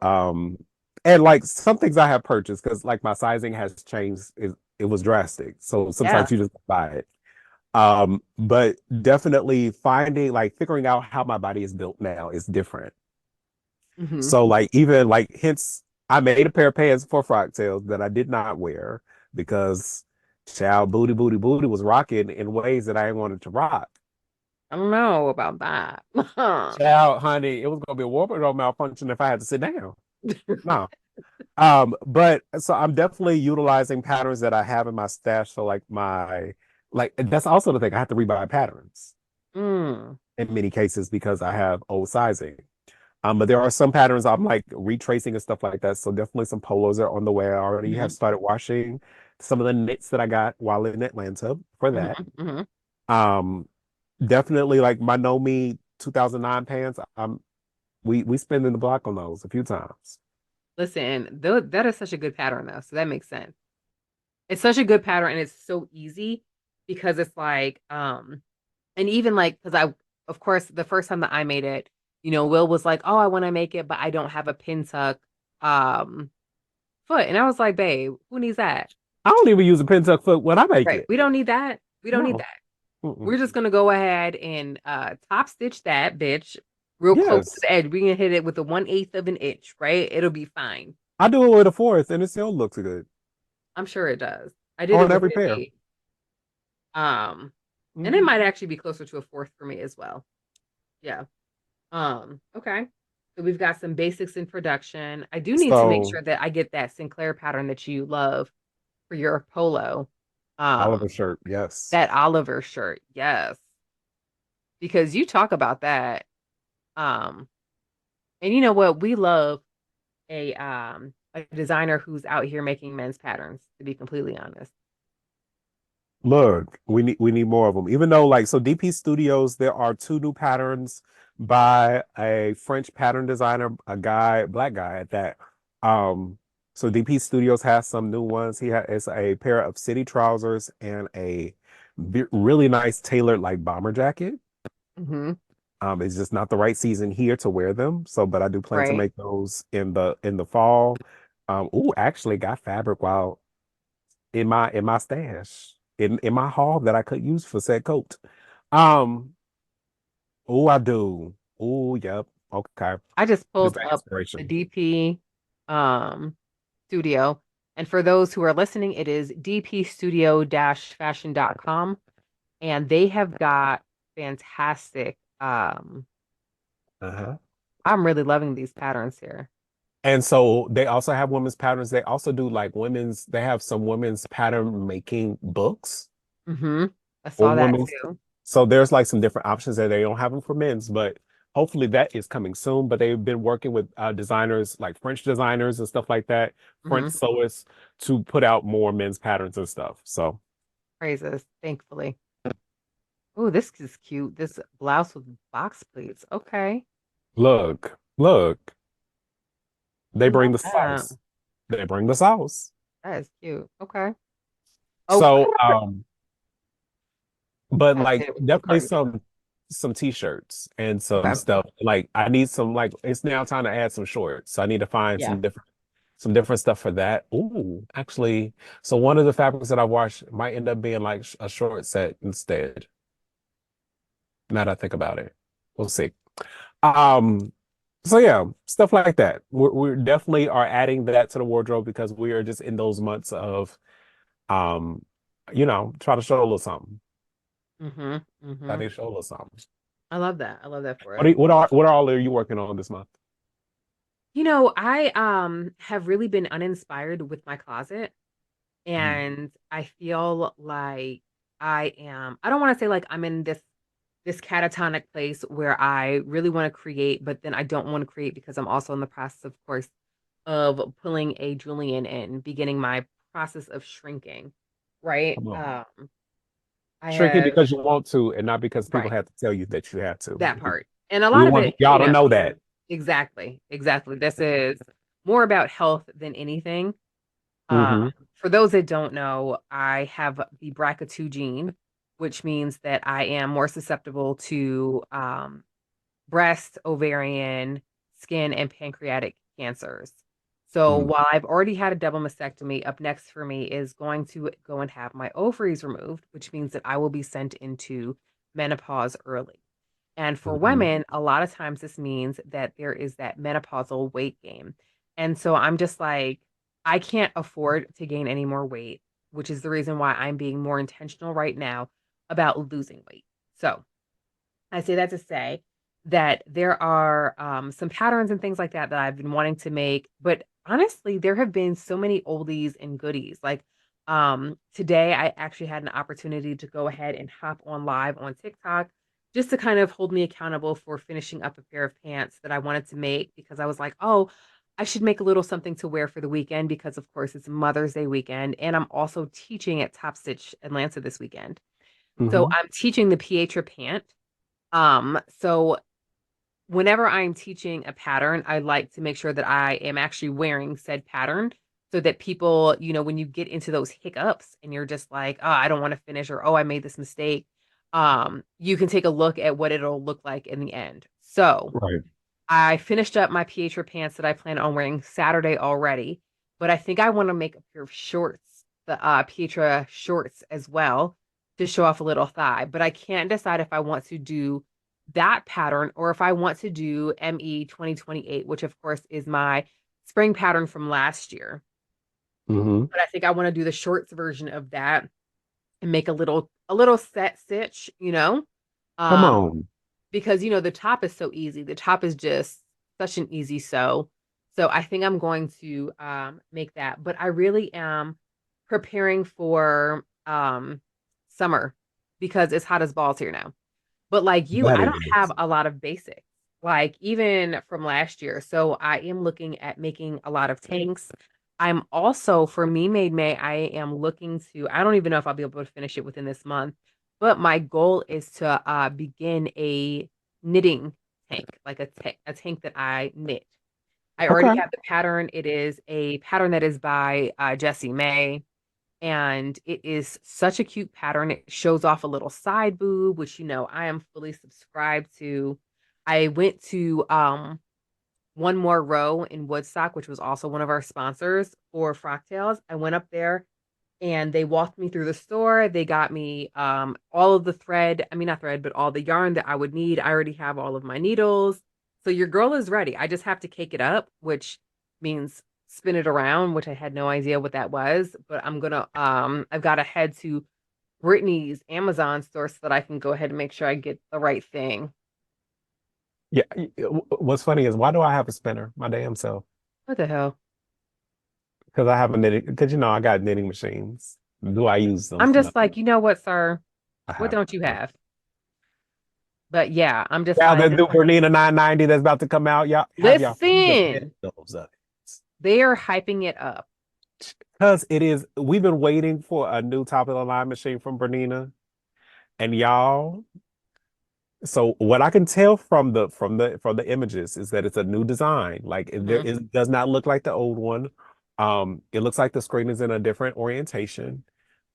and like some things I have purchased because like my sizing has changed. It was drastic. So Yeah. sometimes you just buy it. But definitely figuring out how my body is built now is different. Hmm. So like even like hence I made a pair of pants for Frocktails that I did not wear because child booty was rocking in ways that I ain't wanted to rock. I don't know about that. Child, honey, it was gonna be a wardrobe malfunction if I had to sit down. No. But so I'm definitely utilizing patterns that I have in my stash. So like that's also the thing. I have to rebuy patterns Mm. in many cases because I have old sizing. But there are some patterns I'm like retracing and stuff like that. So definitely some polos are on the way. I already have Hmm. started washing some of the knits that I got while in Atlanta for Hmm. that. Hmm. Um, definitely like my No Me 2009 pants. We spin in the block on those a few times. Listen, that is such a good pattern though, so that makes sense. It's such a good pattern and it's so easy because it's like, and even like, because of course, the first time that I made it, Will was like, "Oh, I want to make it, but I don't have a pin tuck, um, foot," and I was like, "Babe, who needs that? I don't even use a pin tuck foot when I make Right? it. We don't need that. We don't need No. that. Mm-mm. We're just gonna go ahead and top stitch that bitch real close to Yes. the edge. We're gonna hit it with a 1/8 of an inch, right? It'll be fine. I do it with a fourth and it still looks good I'm sure it does. I did it on with every an pair. 8. Um, and it Mhm. might actually be closer to a fourth for me as well. Yeah. Okay. So we've got some basics in production. I do need to make So sure that I get that Sinclair pattern that you love for your polo. Oliver Um, shirt, yes. that Oliver shirt. Yes. Because you talk about that. Um, and you know what? We love a designer who's out here making men's patterns, to be completely honest. Look, we need more of them. Even though like so DP Studios, there are two new patterns by a French pattern designer, a guy, black guy at that. So DP Studios has some new ones. He has a pair of city trousers and a really nice tailored like bomber jacket. Hmm. It's just not the right season here to wear them. So, but I do plan to Right. make those in the fall. Actually got fabric while in my stash in my haul that I could use for said coat. Um, oh, I do. Oh, yep. Okay. I just Just pulled the up the inspiration. DP um studio. And for those who are listening, it is dpstudio-fashion.com. And they have got fantastic Uh-huh. I'm really loving these patterns here. And so they also have women's patterns. They also do like they have some women's pattern making books Mm-hmm. I or saw that women's. too. So there's like some different options there. They don't have them for men's, but hopefully that is coming soon. But they've been working with designers like French designers and stuff like that, French Mm-hmm. sewists to put out more men's patterns and stuff. So Praises, thankfully. Oh, this is cute. This blouse with box pleats. Okay. look, I they bring love the that. sauce. They bring the sauce. That is cute. Okay. Oh, So but that's like it with the definitely cardigan. some t-shirts and some Okay. stuff. Like I need some like it's now time to add some shorts. So I need to find Yeah. some different stuff for that. Ooh, actually, so one of the fabrics that I washed might end up being like a short set instead. Now that I think about it. We'll see. Um, so yeah, stuff like that. We definitely are adding that to the wardrobe because we are just in those months of um, try to show a little something. Mm-hmm. Try Mm-hmm. to show a little something. I love that. I love that for us. What all are you working on this month? I have really been uninspired with my closet, Mhm. and I feel like I don't want to say like I'm in this catatonic place where I really want to create, but then I don't want to create because I'm also in the process, of course, of pulling a Julian in, beginning my process of shrinking, right? Come on. I Shrinking have because you want to and not because people right have to tell you that you have to. that part. And a We lot of want it, y'all to know that. exactly, exactly. This is more about health than anything. Um, Hmm. for those that don't know, I have the BRCA2 gene, which means that I am more susceptible to breast, ovarian, skin, and pancreatic cancers. So Mm. while I've already had a double mastectomy, up next for me is going to go and have my ovaries removed, which means that I will be sent into menopause early. And for Hmm. women, a lot of times this means that there is that menopausal weight gain. And so I'm just like, I can't afford to gain any more weight, which is the reason why I'm being more intentional right now about losing weight. So I say that to say that there are some patterns and things like that that I've been wanting to make. But honestly, there have been so many oldies and goodies. Like today, I actually had an opportunity to go ahead and hop on live on TikTok just to kind of hold me accountable for finishing up a pair of pants that I wanted to make because I was like, oh, I should make a little something to wear for the weekend because, of course, it's Mother's Day weekend. And I'm also teaching at Top Stitch Atlanta this weekend. So Hmm. I'm teaching the Pietra pant. So whenever I'm teaching a pattern, I like to make sure that I am actually wearing said pattern so that people, when you get into those hiccups and you're just like, oh, I don't want to finish or oh, I made this mistake, you can take a look at what it'll look like in the end. So Right. I finished up my Pietra pants that I plan on wearing Saturday already, but I think I want to make a pair of shorts, the Pietra shorts as well to show off a little thigh. But I can't decide if I want to do that pattern or if I want to do ME 2028, which of course is my spring pattern from last year. Hmm. But I think I want to do the shorts version of that and make a little set stitch, Come um, on. because the top is so easy. The top is just such an easy sew. So I think I'm going to make that. But I really am preparing for summer because it's hot as balls here now. But like you, That I it don't have is. a lot of basics, like even from last year. So I am looking at making a lot of tanks. I'm also, for Me Made May, I am looking to, I don't even know if I'll be able to finish it within this month, but my goal is to begin a knitting tank, like a tank that I knit. I already Okay. have the pattern. It is a pattern that is by Jessie May and it is such a cute pattern. It shows off a little side boob, which I am fully subscribed to. I went to One More Row in Woodstock, which was also one of our sponsors for Frocktails. I went up there and they walked me through the store. They got me all of the thread, I mean not thread, but all the yarn that I would need. I already have all of my needles. So your girl is ready. I just have to cake it up, which means spin it around, which I had no idea what that was, but I'm gonna I've got to head to Brittany's Amazon store so that I can go ahead and make sure I get the right thing. Yeah. What's funny is why do I have a spinner? My damn self. What the hell? Because I have a knitting, because I got knitting machines. Do I use them? I'm No, just like, you know what, sir? I What have. don't you have? But yeah, I'm just Now like, the new BERNINA 990 that's about to come out, y'all have y'all seen the listen, videos of it? they are hyping it up. Because it is, we've been waiting for a new top of the line machine from BERNINA, and y'all. So what I can tell from the images is that it's a new design. Like Hmm. it does not look like the old one. It looks like the screen is in a different orientation.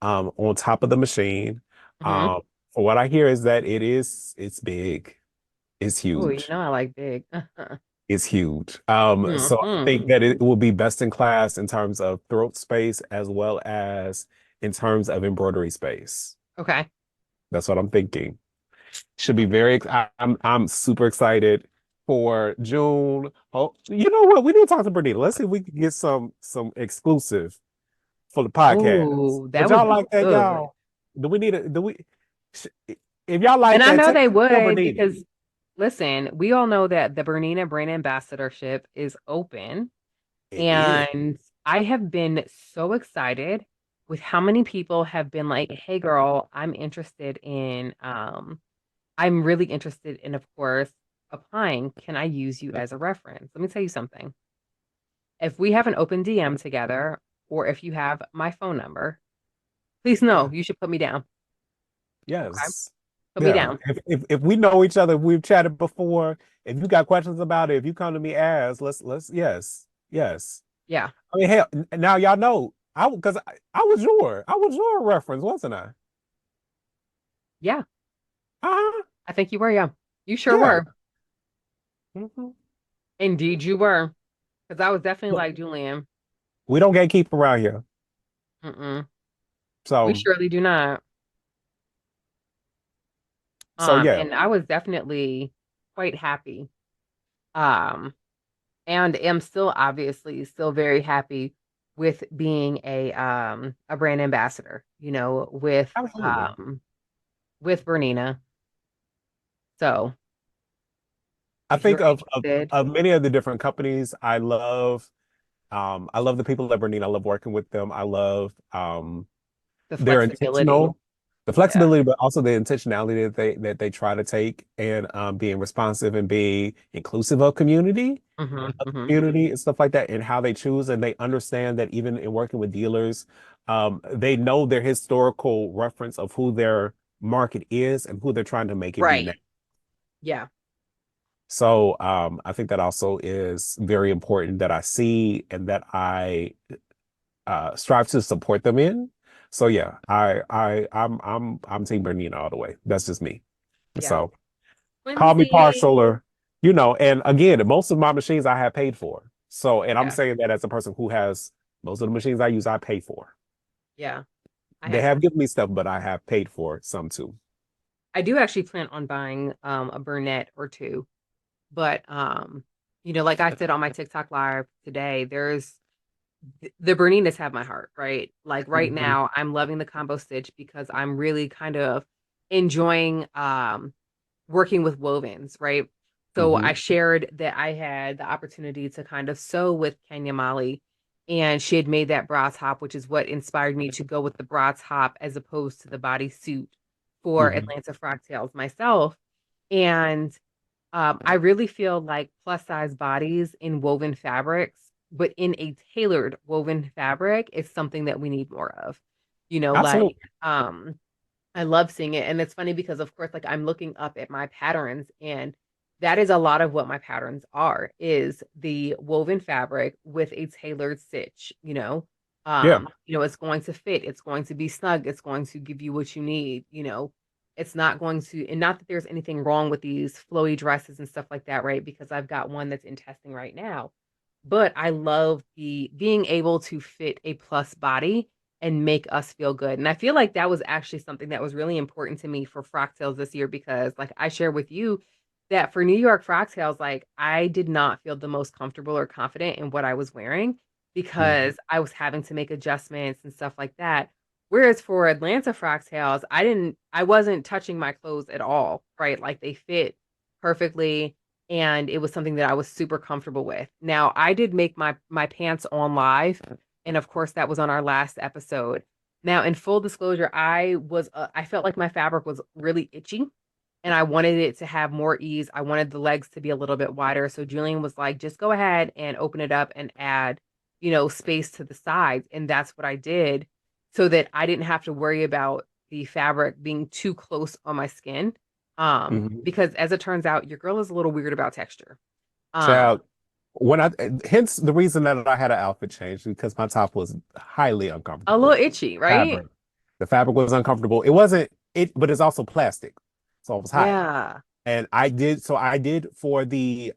On top of the machine. Hmm. Um, for what I hear is that it's big, it's Oh, you huge. know I like big. Is huge. So I Hmm. think that it will be best in class in terms of throat space as well as in terms of embroidery space. Okay. That's what I'm thinking. Should be I'm super excited for June. Oh, you know what? We need to talk to Bernita. Let's see if we can get some exclusive for the podcast. Oh, Would that would y'all be like that, good. y'all? Do we need a do we sh- if y'all And like I that, know they tell would Bernita. because listen, we all know that the Bernina brand ambassadorship is open. It is. And I have been so excited with how many people have been like, "Hey girl, I'm really interested in, of course, applying. Can I use you as a reference?" Let me tell you something. If we have an open DM together, or if you have my phone number, please know Yeah. you should put me down. Okay? Yes. Put me Yeah. down. If we know each other, we've chatted before. If you got questions about it, if you come to me, ask. Let's yes. Yes. Yeah. I mean, hell, now y'all know because I was your reference, wasn't I? Yeah. Uh-huh. I think you were, yeah. You sure Yeah. were. Mhm. Indeed you were. Because I was definitely Look, like, Julian, we don't gatekeep around here. mm-mm. We So surely do not. so yeah. And I was definitely quite happy. Um, and am still obviously still very happy with being a brand ambassador, Absolutely. with Bernina. So I if you're think interested, of many of the different companies. I love the people at Bernina. I love working with them. I love the they're flexibility. intentional, the Yeah. flexibility, but also the intentionality that they try to take and being responsive and being inclusive Hmm. Hmm. community and stuff like that, and how they choose and they understand that even in working with dealers, they know their historical reference of who their market is and who they're trying to make it be now. Right. Yeah. So I think that also is very important that I see and that I strive to support them in. So yeah, I'm Team Bernina all the way. That's just me. Yeah. So call me Quincy. partial or and again, most of my machines I have paid for. So and I'm Yeah. saying that as a person who has most of the machines I use, I pay for. Yeah. I They had have given me stuff, but I have paid for some too. I do actually plan on buying a Burnett or two. But like I said on my TikTok live today, the Berninas have my heart, right? Like right Mhm, now, I'm loving the combo stitch because I'm really kind of enjoying working with wovens, right? So I mhm. shared that I had the opportunity to kind of sew with Kenya Molly, and she had made that bra top, which is what inspired me to go with the bra top as opposed to the bodysuit for Mhm. Atlanta Frocktails myself. And I really feel like plus size bodies in woven fabrics, but in a tailored woven fabric is something that we need more of. Like Absolutely. I love seeing it. And it's funny because of course, like I'm looking up at my patterns and that is a lot of what my patterns are is the woven fabric with a tailored stitch. Yeah. It's going to fit, it's going to be snug, it's going to give you what you need. It's not going to, and not that there's anything wrong with these flowy dresses and stuff like that, right? Because I've got one that's in testing right now. But I love the being able to fit a plus body and make us feel good. And I feel like that was actually something that was really important to me for Frocktails this year because, like I share with you, that for New York Frocktails, like I did not feel the most comfortable or confident in what I was wearing Mhm. because I was having to make adjustments and stuff like that. Whereas for Atlanta Frocktails, I wasn't touching my clothes at all, right? Like they fit perfectly and it was something that I was super comfortable with. Now, I did make my pants on live, and of course that was on our last episode. Now, in full disclosure, I felt like my fabric was really itchy and I wanted it to have more ease. I wanted the legs to be a little bit wider. So Julian was like, just go ahead and open it up and add, space to the sides. And that's what I did so that I didn't have to worry about the fabric being too close on my skin. Mhm. Because as it turns out, your girl is a little weird about texture. Um, Child, when I hence the reason that I had an outfit change because my top was highly a little uncomfortable. itchy, right? Fabric. The fabric was uncomfortable. It wasn't it, but it's also plastic. So it was hot. Yeah. And I did for the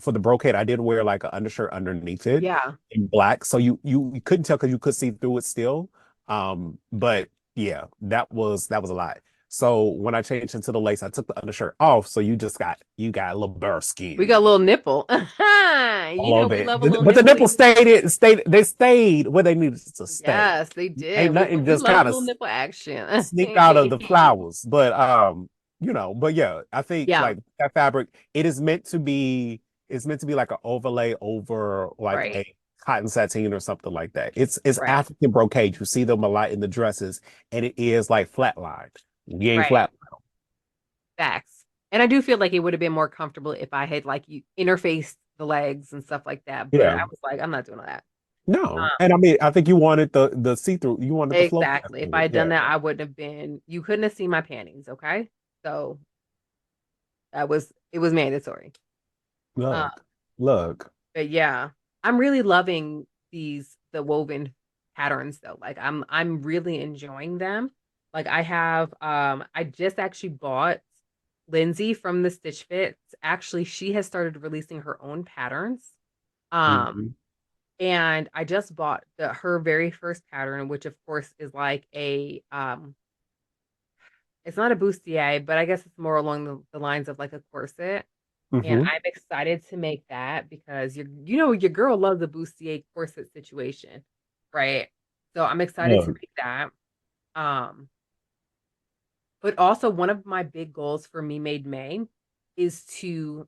for the brocade, I did wear like an undershirt underneath it Yeah. in black. So you couldn't tell because you could see through it still. But yeah, that was a lot. So when I changed into the lace, I took the undershirt off. So you got a little bare We got a skin. little nipple. A You little know, we bit. love a little But the nipples nippling. stayed where they needed to stay. Yes, they did. Ain't nothing We just love a kind of little nipple action. sneaked out of the flowers. But yeah, I think Yeah, like that fabric, it is meant to be it's meant to be like an overlay over like right, a cotton sateen or something like that. It's right, African brocade. You see them a lot in the dresses, and it is like flatlined. We ain't right. flat. Facts. And I do feel like it would have been more comfortable if I had like you interfaced the legs and stuff like that. But Yeah. I was like, I'm not doing that. No. Um, And I mean, I think you wanted the see-through, you wanted the flow exactly. If I through. had done Yeah. that, I wouldn't have been. You couldn't have seen my panties. Okay, so it was mandatory. Uh, Look, look. but yeah, I'm really loving the woven patterns though. Like I'm really enjoying them. Like I just actually bought Lindsay from the Stitch Fits. Actually, she has started releasing her own patterns. Um Mhm. and I just bought her very first pattern, which of course is like a it's not a bustier, but I guess it's more along the lines of like a corset. And Mhm. I'm excited to make that because your girl loves a bustier corset situation, right? So I'm excited to Look. make that. Um, but also one of my big goals for Me Made May is to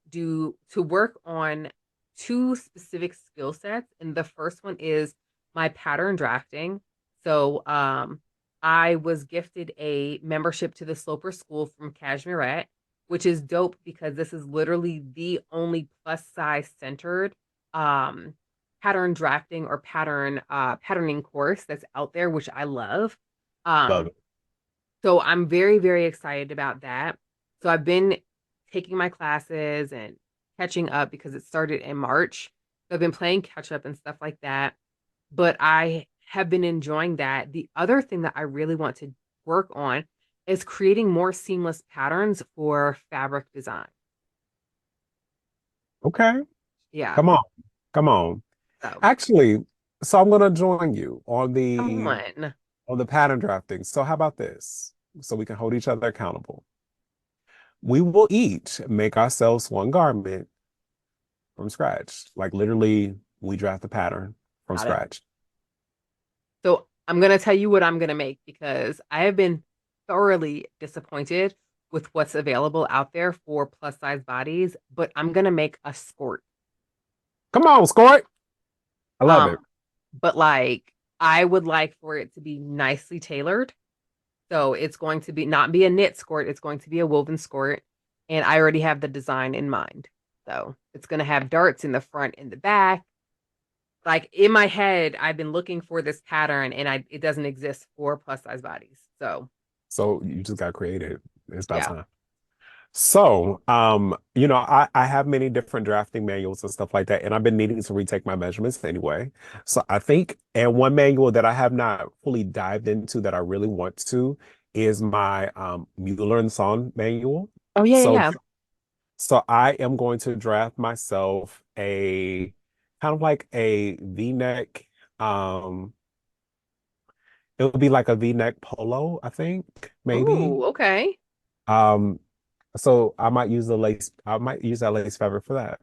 work on two specific skill sets. And the first one is my pattern drafting. So I was gifted a membership to the Sloper School from Cashmerette, which is dope because this is literally the only plus size centered um pattern drafting or patterning course that's out there, which I love. Love Um, it. so I'm very, very excited about that. So I've been taking my classes and catching up because it started in March. So I've been playing catch up and stuff like that. But I have been enjoying that. The other thing that I really want to work on is creating more seamless patterns for fabric design. Okay. Yeah. Come on. Come on. So Actually, so I'm gonna join you come on. on the pattern drafting. So how about this? So we can hold each other accountable. We will each make ourselves one garment from scratch. Like literally, we draft the pattern from Got it. scratch. So I'm gonna tell you what I'm gonna make because I have been thoroughly disappointed with what's available out there for plus size bodies, but I'm gonna make a skirt. Come on, score. I love Um, it. but like I would like for it to be nicely tailored. So it's going to be not be a knit skirt, it's going to be a woven skirt. And I already have the design in mind. So it's gonna have darts in the front and the back. Like in my head, I've been looking for this pattern and it doesn't exist for plus size bodies. So So you just got creative. It's about yeah. time. So, I have many different drafting manuals and stuff like that, and I've been needing to retake my measurements anyway. So I think, and one manual that I have not fully dived into that I really want to is my Mueller and Son manual. Oh yeah, yeah, So, yeah. so I am going to draft myself a kind of like a V-neck, um, it would be like a V-neck polo, I think, maybe. Ooh, okay. Um, so I might use the lace, I might use that lace fabric for that.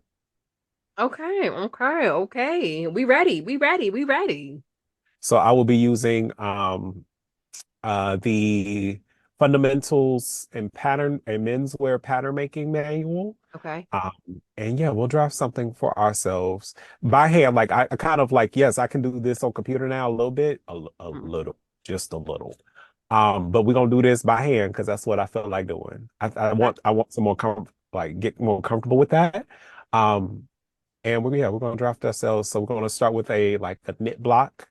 Okay, okay, okay. We ready. We ready. We ready. So I will be using the fundamentals and pattern and menswear pattern making manual. Okay. And yeah, we'll draft something for ourselves by hand. Like I kind of like, yes, I can do this on computer now a little bit, a Mm, little, just a little. But we're gonna do this by hand because that's what I feel like doing. okay. I want some more like get more comfortable with that. Um, and we're gonna draft ourselves. So we're gonna start with a like a knit block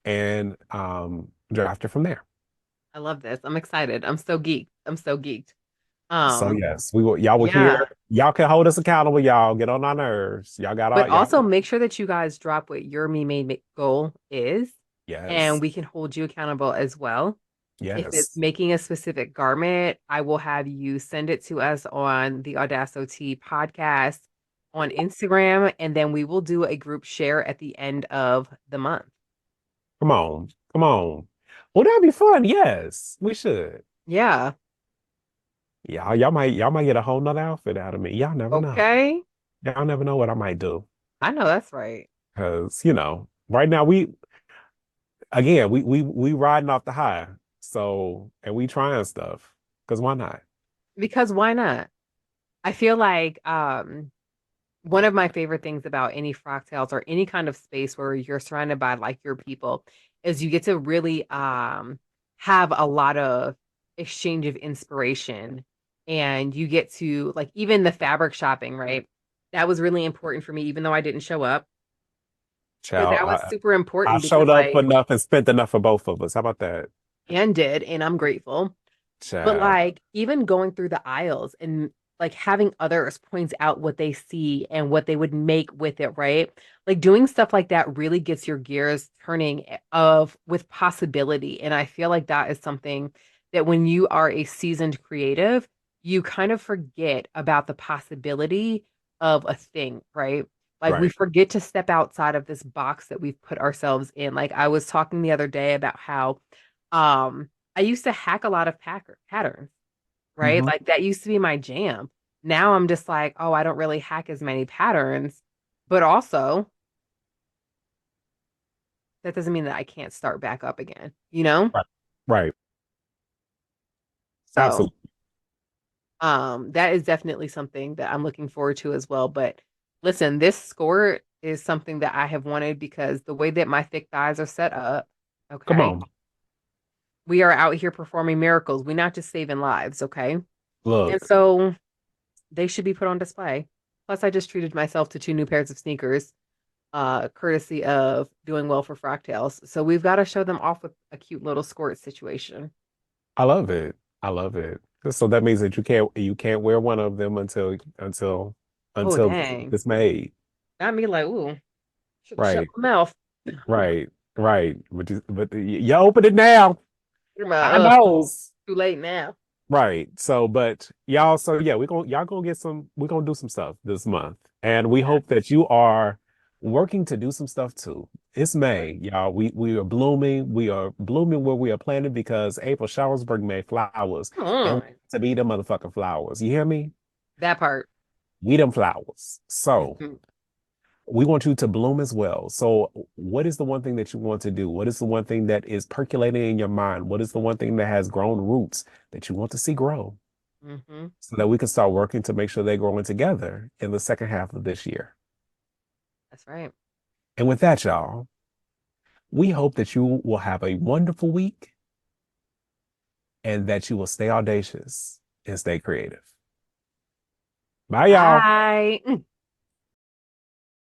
and draft it from there. I love this. I'm excited. I'm so geeked. I'm so geeked. So Um, yes, we will. Y'all will hear. yeah. Y'all can hold us accountable. Y'all get on our nerves. Y'all got But our y'all. also make sure that you guys drop what your me made goal is, and Yes, we can hold you accountable as well. If it's yes. making a specific garment, I will have you send it to us on the Audacity podcast on Instagram, and then we will do a group share at the end of the month. Come on, come on. Well, that'd be fun. Yes, we should. Yeah. Y'all might get a whole nother outfit out of me. Y'all never know. Okay. Y'all never know what I might do. I know that's right. Because, right now we riding off the high. So, and we trying stuff. Because why not? Because why not? I feel like one of my favorite things about any frocktails or any kind of space where you're surrounded by like your people is you get to really have a lot of exchange of inspiration, and you get to like even the fabric shopping, right? That was really important for me, even though I didn't show up. But Child, that was super I important because showed up like enough and spent enough for both of us. How about that? and did, and I'm grateful. But Child. like even going through the aisles and like having others point out what they see and what they would make with it, right? Like doing stuff like that really gets your gears turning of with possibility. And I feel like that is something that when you are a seasoned creative, you kind of forget about the possibility of a thing, right? Like we Right. forget to step outside of this box that we've put ourselves in. Like I was talking the other day about how I used to hack a lot of patterns, right? Hmm. Like that used to be my jam. Now I'm just like, oh, I don't really hack as many patterns, but also that doesn't mean that I can't start back up again, you know? Right. Right. So, Absolutely. that is definitely something that I'm looking forward to as well. But listen, this score is something that I have wanted because the way that my thick thighs are set up, Come okay? on. We are out here performing miracles. We're not just saving lives, okay? And Look, so they should be put on display. Plus, I just treated myself to two new pairs of sneakers, courtesy of doing well for Frocktails. So we've got to show them off with a cute little skirt situation. I love it. I love it. So that means that you can't wear one of them Oh, until dang. it's made. Not me like, ooh, should have shut Right. my mouth. Right. Right. But you open it now. I Ugh, knows. too late now. Right. So, but y'all, so yeah, y'all gonna we're gonna do some stuff this month. And we Yeah. hope that you are working to do some stuff too. It's Right. May, y'all. We are blooming. We are blooming where we are planted because April showers bring May flowers. Come And we on. need to be them motherfucking flowers. You hear me? That part. We them flowers. So we want you to bloom as well. So, what is the one thing that you want to do? What is the one thing that is percolating in your mind? What is the one thing that has grown roots that you want to see grow Hmm. so that we can start working to make sure they're growing together in the second half of this year? That's right. And with that, y'all, we hope that you will have a wonderful week and that you will stay audacious and stay creative. Bye, y'all. Bye.